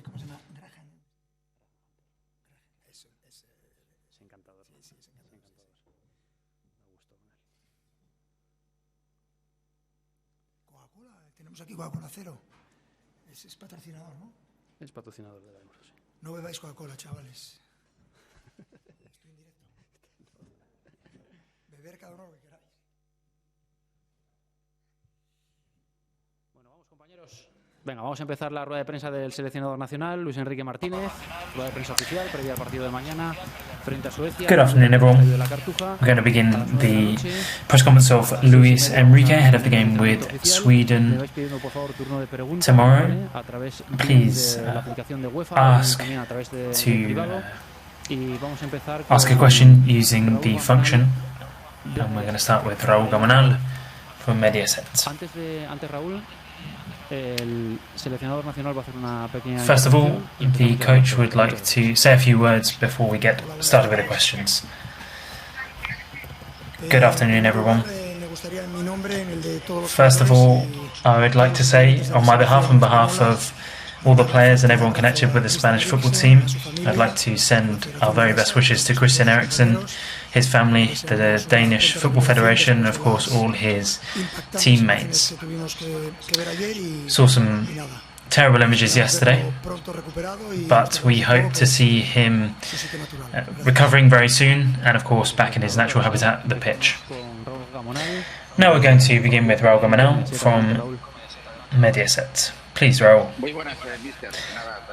¿cómo se llama? Graham. Es encantador. Sí, es encantador. Me gustó con él. Coca-Cola, tenemos aquí Coca-Cola Cero. Es patrocinador, ¿no? Es patrocinador de la Euro, sí. No bebáis Coca-Cola, chavales. Estoy en directo. Beber cada uno lo que queráis. Bueno, vamos, compañeros. Venga, vamos a empezar la rueda de prensa del seleccionador nacional, Luis Enrique Martínez. Rueda de prensa oficial previa al partido de mañana frente a Suecia. Good afternoon, everyone. We're going to begin the press conference of Luis Enrique ahead of the game with Sweden tomorrow. Please ask a question using the function. And we're going to start with Raúl Gamonal from Mediaset. First of all, the coach would like to say a few words before we get started with the questions. Good afternoon, everyone. First of all, I would like to say, on my behalf and behalf of all the players and everyone connected with the Spanish football team, I'd like to send our very best wishes to Christian Eriksen, his family, the Danish Football Federation, and of course all his teammates. Saw some terrible images yesterday, but we hope to see him recovering very soon and of course back in his natural habitat, the pitch. Now we're going to begin with Raúl Gamonal from Mediaset. Please, Raúl.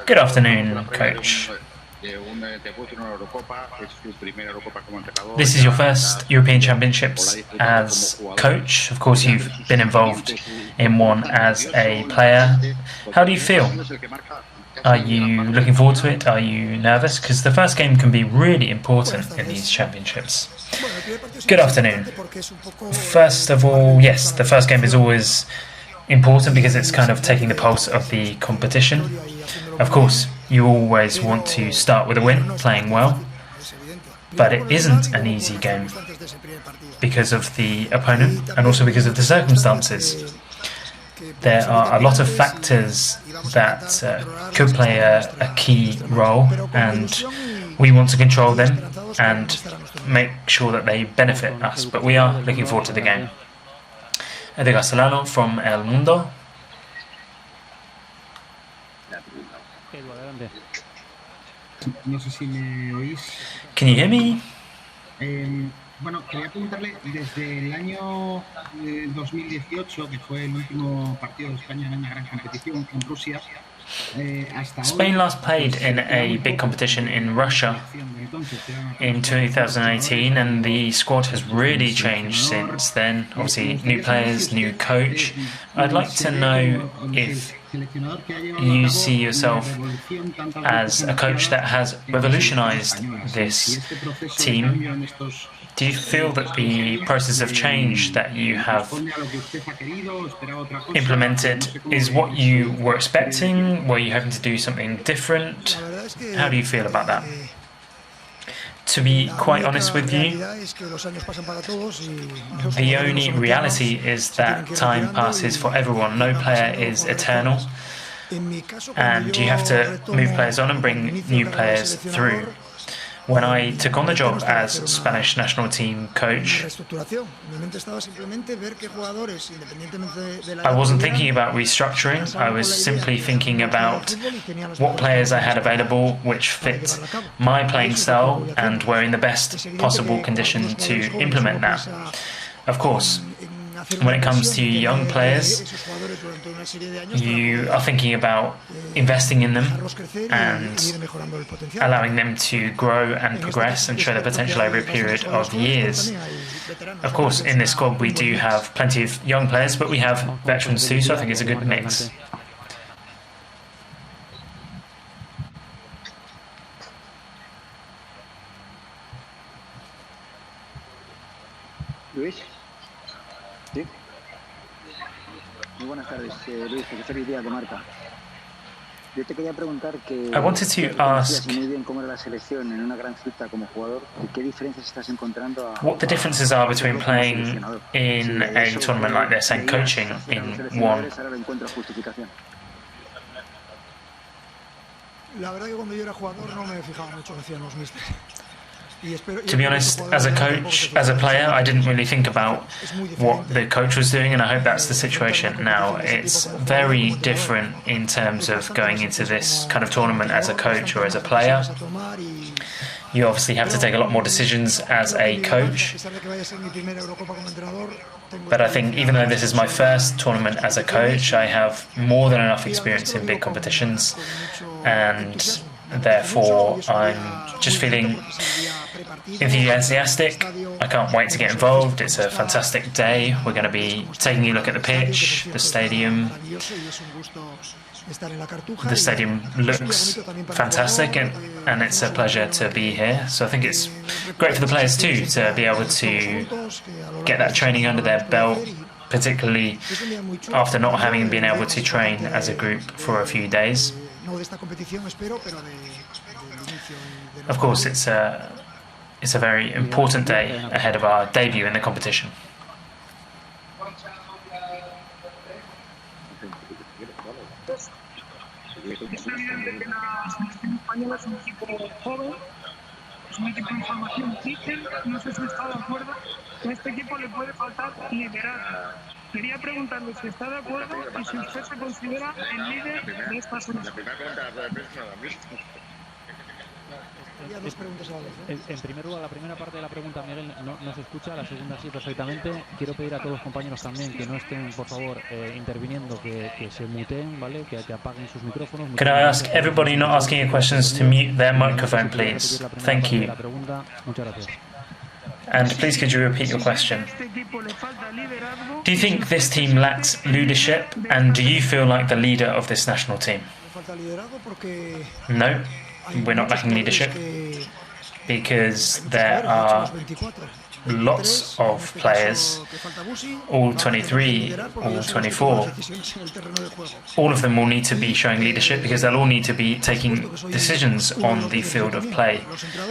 Good afternoon, coach. This is your first European Championships as coach. Of course, you've been involved in one as a player. How do you feel? Are you looking forward to it? Are you nervous? Because the first game can be really important in these championships. Good afternoon. First of all, yes, the first game is always important because it's kind of taking the pulse of the competition. Of course, you always want to start with a win, playing well, but it isn't an easy game because of the opponent and also because of the circumstances. There are a lot of factors that could play a key role, and we want to control them and make sure that they benefit us, but we are looking forward to the game. Edgar Solano from El Mundo. No sé si me oís. Can you hear me? Bueno, quería preguntarle, desde el año 2018, que fue el último partido de España en una gran competición en Rusia, Spain last played in a big competition in Russia in 2018, and the squad has really changed since then. Obviously, new players, new coach. I'd like to know if you see yourself as a coach that has revolutionized this team. Do you feel that the process of change that you have implemented is what you were expecting? Were you hoping to do something different? How do you feel about that? To be quite honest with you, the only reality is that time passes for everyone. No player is eternal, and you have to move players on and bring new players through. When I took on the job as Spanish national team coach, I wasn't thinking about restructuring. I was simply thinking about what players I had available which fit my playing style and were in the best possible condition to implement that. Of course, when it comes to young players, you are thinking about investing in them and allowing them to grow and progress and show their potential over a period of years. Of course, in this squad we do have plenty of young players, but we have veterans too, so I think it's a good mix. Luis. Sí. Muy buenas tardes, Luis, José Luis Díaz de Marca. Yo te quería preguntar que I wanted to ask muy bien cómo era la selección en una gran cita como jugador y qué diferencias estás encontrando what the differences are between playing in a tournament like this and coaching in one. ahora lo encuentro justificación. What the differences are between playing in a tournament like this and coaching in one. Ahora lo encuentro justificación. La verdad que cuando yo era jugador no me fijaba mucho lo que hacían los místeres. To be honest, as a coach, as a player, I didn't really think about what the coach was doing, and I hope that's the situation now. It's very different in terms of going into this kind of tournament as a coach or as a player. You obviously have to take a lot more decisions as a coach. But I think even though this is my first tournament as a coach, I have more than enough experience in big competitions, and therefore I'm just feeling enthusiastic. I can't wait to get involved. It's a fantastic day. We're going to be taking a look at the pitch, the stadium. The stadium looks fantastic, and it's a pleasure to be here. So I think it's great for the players too to be able to get that training under their belt, particularly after not having been able to train as a group for a few days. Of course, it's a very important day ahead of our debut in the competition. Es evidente que la selección española es un equipo joven, es un equipo en formación. Dicen, no sé si está de acuerdo, que a este equipo le puede faltar liderazgo. Quería preguntarle si está de acuerdo y si usted se considera el líder de esta selección. En primer lugar, la primera parte de la pregunta, Miguel, no se escucha, la segunda sí perfectamente. Quiero pedir a todos los compañeros también que no estén, por favor, interviniendo, que se muteen, ¿vale? Que apaguen sus micrófonos. Can I ask everybody not asking you questions to mute their microphone, please? Thank you. Muchas gracias. And please could you repeat your question? Do you think this team lacks leadership, and do you feel like the leader of this national team? No, we're not lacking leadership because there are lots of players, all 23, all 24. All of them will need to be showing leadership because they'll all need to be taking decisions on the field of play.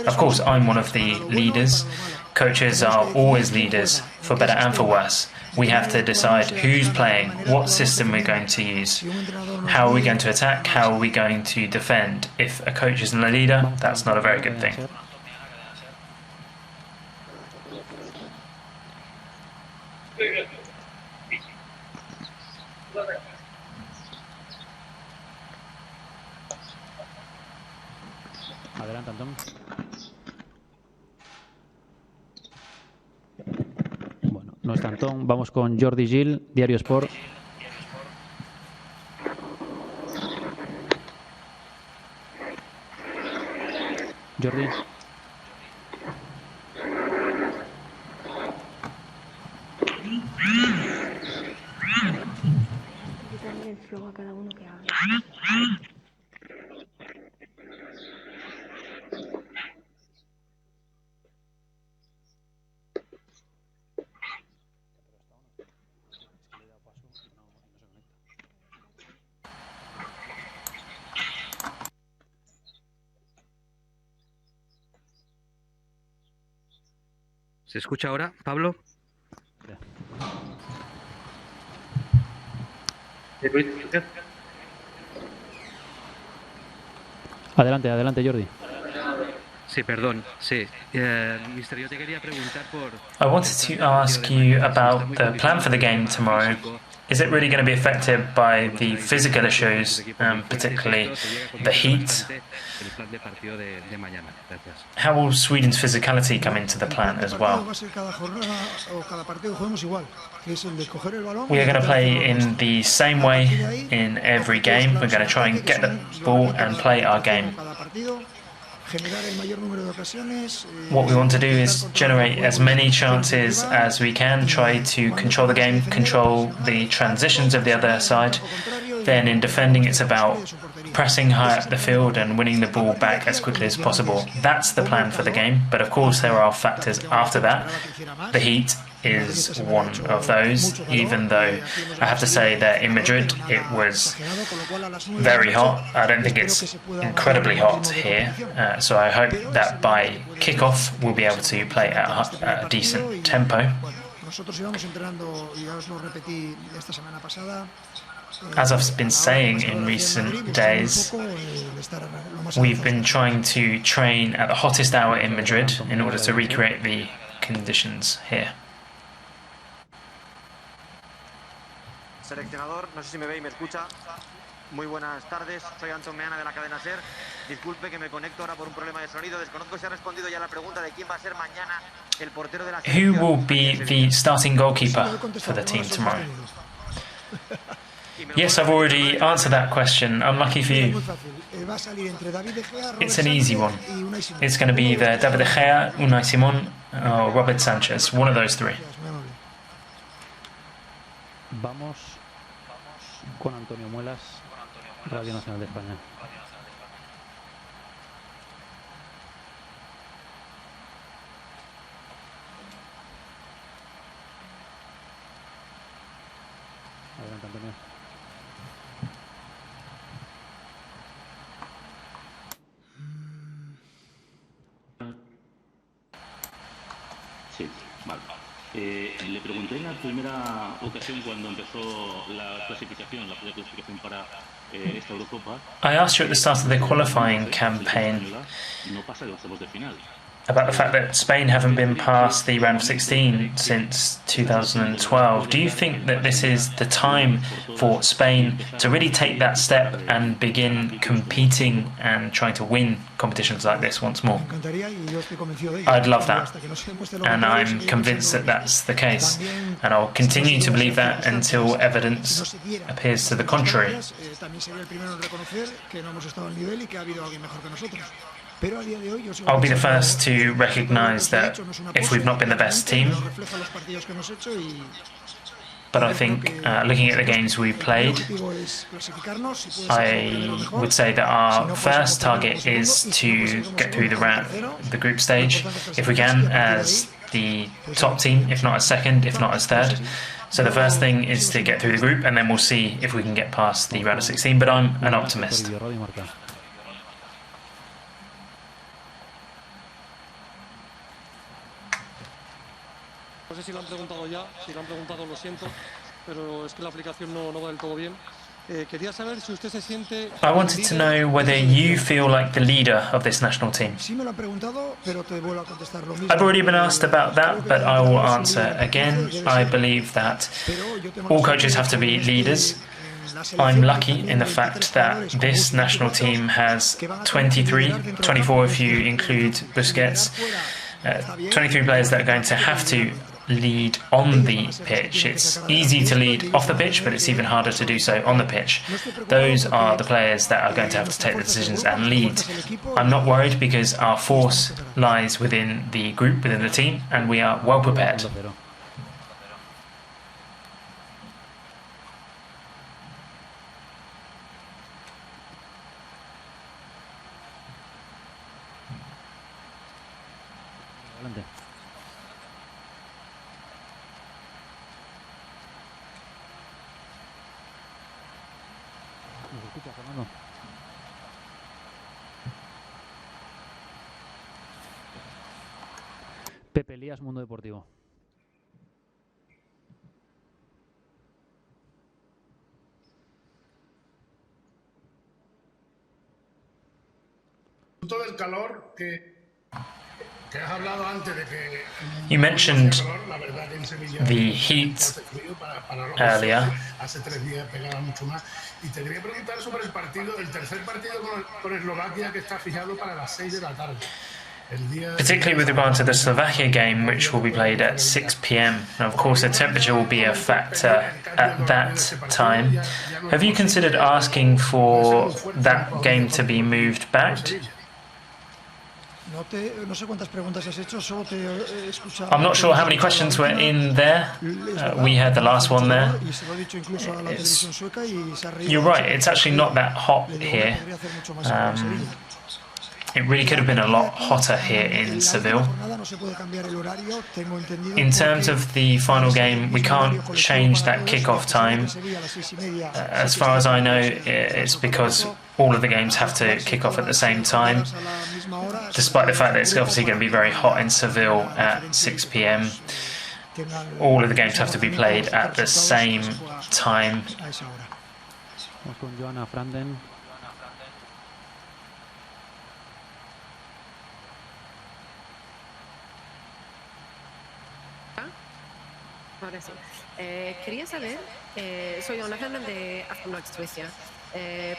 Of course, I'm one of the leaders. Coaches are always leaders, for better and for worse. We have to decide who's playing, what system we're going to use, how are we going to attack, how are we going to defend. If a coach isn't a leader, that's not a very good thing. Adelante, Antón. Bueno, no está Antón. Vamos con Jordi Gil, Diario Sport. Jordi. El flow a cada uno que hable. ¿Se escucha ahora, Pablo? Adelante, Jordi. Sí, perdón, sí. Mister, yo te quería preguntar por... I wanted to ask you about the plan for the game tomorrow. Is it really going to be affected by the physical issues, particularly the heat? How will Sweden's physicality come into the plan as well? We are going to play in the same way in every game. We're going to try and get the ball and play our game. What we want to do is generate as many chances as we can, try to control the game, control the transitions of the other side. Then in defending, it's about pressing high up the field and winning the ball back as quickly as possible. That's the plan for the game, but of course there are factors after that. The heat is one of those, even though I have to say that in Madrid it was very hot. I don't think it's incredibly hot here, so I hope that by kickoff we'll be able to play at a decent tempo. as I've been saying in recent days, we've been trying to train at the hottest hour in Madrid in order to recreate the conditions here. Seleccionador, no sé si me ve y me escucha. Muy buenas tardes, soy Anton Meana de la cadena SER. Disculpe que me conecto ahora por un problema de sonido. Desconozco si ha respondido ya la pregunta de quién va a ser mañana el portero de la selección. Who will be the starting goalkeeper for the team tomorrow? Yes, I've already answered that question. Unlucky for you. It's an easy one. It's going to be either David De Gea, Unai Simón, or Robert Sanchez. One of those three. Vamos con Antonio Muelas, Radio Nacional de España. Adelante, Antonio. Sí, vale. Le pregunté en la primera ocasión cuando empezó la clasificación para esta Eurocopa. I asked you at the start of the qualifying campaign No pasa de octavos de final. about the fact that Spain haven't been past the round of 16 since 2012. Do you think that this is the time for Spain to really take that step and begin competing and trying to win competitions like this once more? I'd love that, and I'm convinced that that's the case, and I'll continue to believe that until evidence appears to the contrary. I'll be the first to recognise that if we've not been the best team, but I think looking at the games we played, I would say that our first target is to get through the group stage, if we can, as the top team, if not as second, if not as third. So the first thing is to get through the group, and then we'll see if we can get past the round of 16, but I'm an optimist. No sé si lo han preguntado ya, si lo han preguntado lo siento, pero es que la aplicación no va del todo bien. Quería saber si usted se siente... I wanted to know whether you feel like the leader of this national team. I've already been asked about that, but I will answer again. I believe that all coaches have to be leaders. I'm lucky in the fact that this national team has 24 if you include Busquets, 23 players that are going to have to lead on the pitch. It's easy to lead off the pitch, but it's even harder to do so on the pitch. Those are the players that are going to have to take the decisions and lead. I'm not worried because our force lies within the group, within the team, and we are well prepared. Pepe Elías, Mundo Deportivo. Del calor que has hablado antes de que you mentioned the heat earlier. Hace 3 días pegaba mucho más y te quería preguntar sobre el tercer partido con Eslovaquia que está fijado para las 6 de la tarde. Particularly with regard to the Slovakia game, which will be played at 6 p.m. And of course, the temperature will be a factor at that time. Have you considered asking for that game to be moved back? I'm not sure how many questions were in there. We had the last one there. You're right, it's actually not that hot here. It really could have been a lot hotter here in Seville. In terms of the final game, we can't change that kick-off time. As far as I know, it's because all of the games have to kick off at the same time, despite the fact that it's obviously going to be very hot in Seville at 6 p.m. All of the games have to be played at the same time. Vamos con Joana Franden. Ahora sí. Quería saber, soy Joana Franden de Aftonbladet Suecia,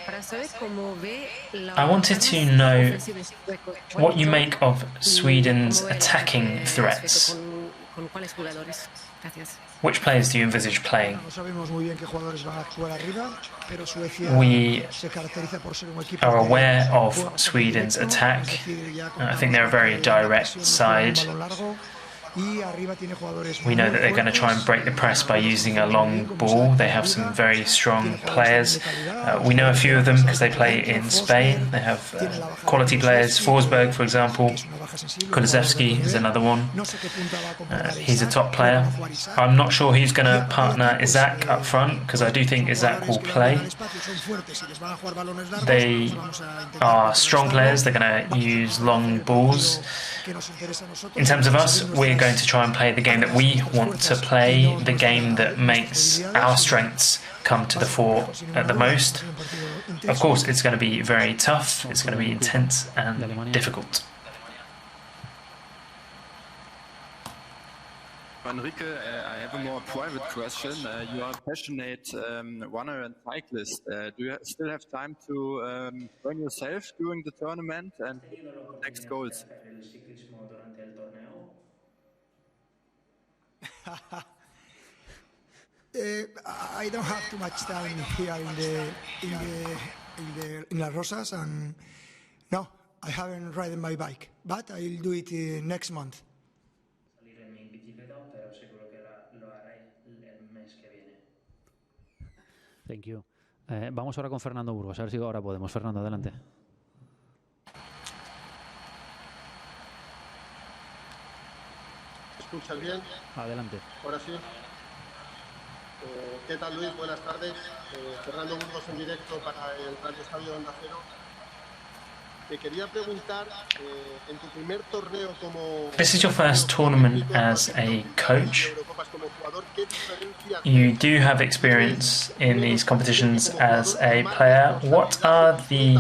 para saber cómo ve la I wanted to know what you make of Sweden's attacking threats. ¿Con cuáles jugadores? Gracias. Which players do you envisage playing? We are aware of Sweden's attack. I think they're a very direct side. We know that they're going to try and break the press by using a long ball. They have some very strong players. We know a few of them because they play in Spain. They have quality players. Forsberg, for example. Kulusevski is another one. He's a top player. I'm not sure who's going to partner Isaac up front, because I do think Isaac will play. They are strong players. They're going to use long balls. In terms of us, we're going to try and play the game that we want to play, the game that makes our strengths come to the fore at the most. Of course, it's going to be very tough, it's going to be intense and difficult. Enrique, I have a more private question. You are a passionate runner and cyclist. Do you still have time to train yourself during the tournament and next goals? I don't have too much time here in Las Rosas, and no, I haven't ridden my bike, but I'll do it next month. Thank you. Vamos ahora con Fernando Burgos, a ver si ahora podemos. Fernando, adelante. ¿Me escuchas bien? Adelante. Ahora sí. ¿Qué tal, Luis? Buenas tardes. Fernando Burgos en directo para el Radio Estadio de Onda Cero. Te quería preguntar, en tu primer torneo como... This is your first tournament as a coach. You do have experience in these competitions as a player. What are the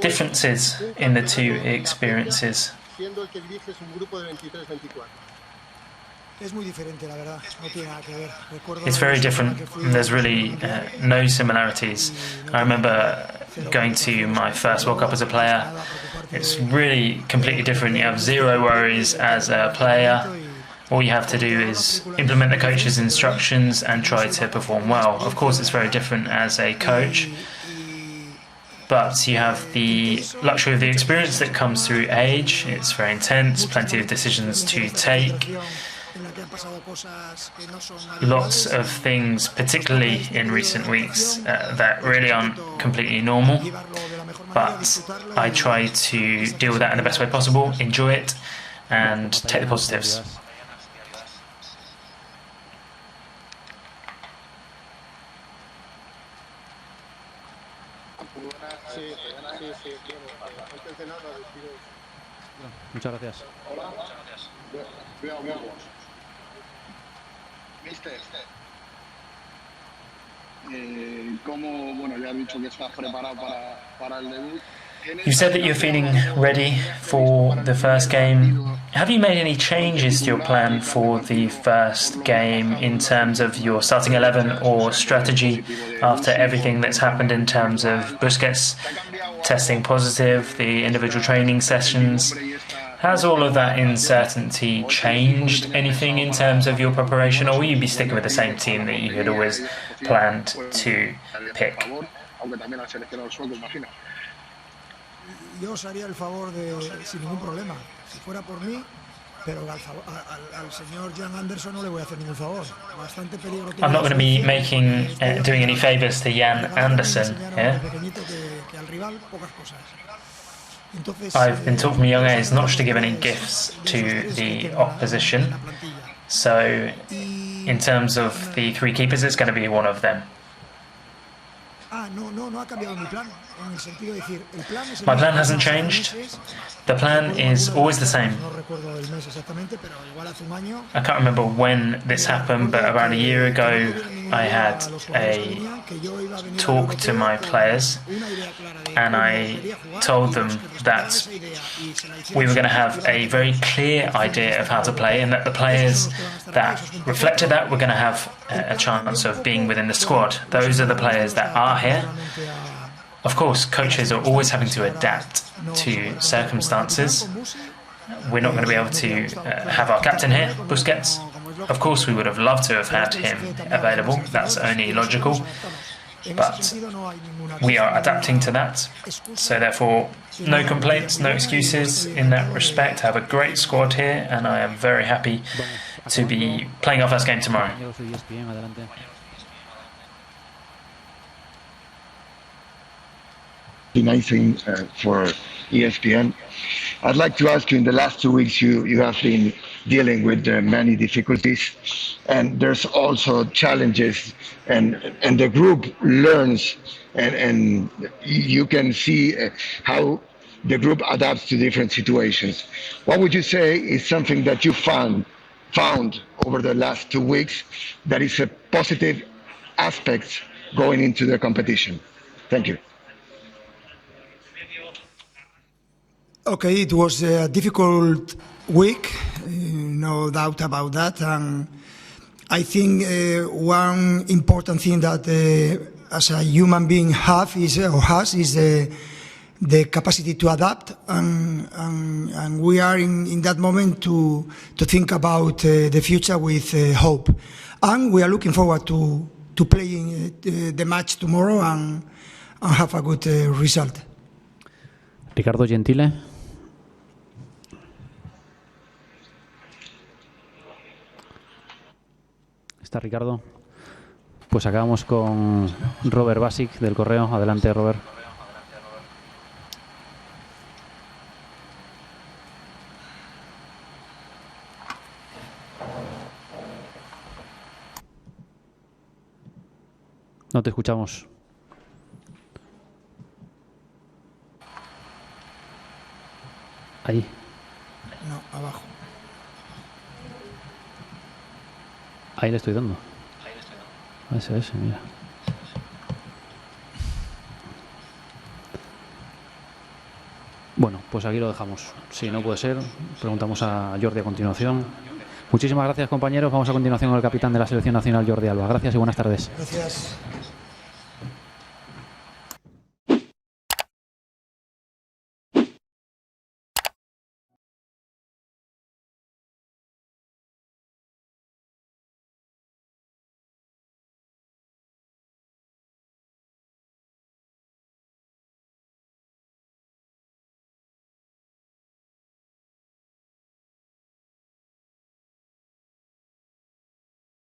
differences in the two experiences? Siendo el que diriges un grupo de 23-24. It's very different. There's really no similarities. I remember going to my first World Cup as a player. It's really completely different. You have zero worries as a player. All you have to do is implement the coach's instructions and try to perform well. Of course, it's very different as a coach, but you have the luxury of the experience that comes through age. It's very intense, plenty of decisions to take. Lots of things, particularly in recent weeks, that really aren't completely normal, but I try to deal with that in the best way possible, enjoy it, and take the positives. Muchas gracias. Como, bueno, ya has dicho que estás preparado para el debut. You said that you're feeling ready for the first game. Have you made any changes to your plan for the first game in terms of your starting 11 or strategy after everything that's happened in terms of Busquets testing positive, the individual training sessions? Has all of that uncertainty changed anything in terms of your preparation, or will you be sticking with the same team that you had always planned to pick? Yo os haría el favor sin ningún problema, si fuera por mí, pero al señor Jan Anderson no le voy a hacer ningún favor. Bastante peligro. I'm not going to be doing any favours to Jan Anderson here. I've been taught from a young age not to give any gifts to the opposition, so in terms of the three keepers, it's going to be one of them. No ha cambiado mi plan, en el sentido de decir, el plan es el My mismo plan de hasn't hace changed. meses. The plan is always the same. No recuerdo el mes exactamente, pero igual hace un año. I can't remember when this happened, but about a year ago, I had a talk to my players, and I told them that we were going to have a very clear idea of how to play, and that the players that reflected that were going to have a chance of being within the squad. Those are the players that are here. Of course, coaches are always having to adapt to circumstances. We're not going to be able to have our captain here, Busquets. Of course, we would have loved to have had him available. That's only logical. But we are adapting to that. So therefore, no complaints, no excuses in that respect. I have a great squad here, and I am very happy to be playing our first game tomorrow. Amazing for ESPN. I'd like to ask you, in the last 2 weeks you have been dealing with many difficulties, and there's also challenges, and the group learns, and you can see how the group adapts to different situations. What would you say is something that you found over the last 2 weeks that is a positive aspect going into the competition? Thank you. Okay, it was a difficult week, no doubt about that. And I think one important thing that as a human being has is the capacity to adapt. And we are in that moment to think about the future with hope. And we are looking forward to playing the match tomorrow and have a good result. Ricardo Gentile. ¿Está Ricardo? Pues acabamos con Robert Basic del Correo. Adelante, Robert. No te escuchamos. Ahí. No, abajo. Ahí le estoy dando. Ese, mira. Bueno, pues aquí lo dejamos. Si no puede ser, preguntamos a Jordi a continuación. Muchísimas gracias, compañeros. Vamos a continuación con el capitán de la Selección Nacional, Jordi Alba. Gracias y buenas tardes. Gracias.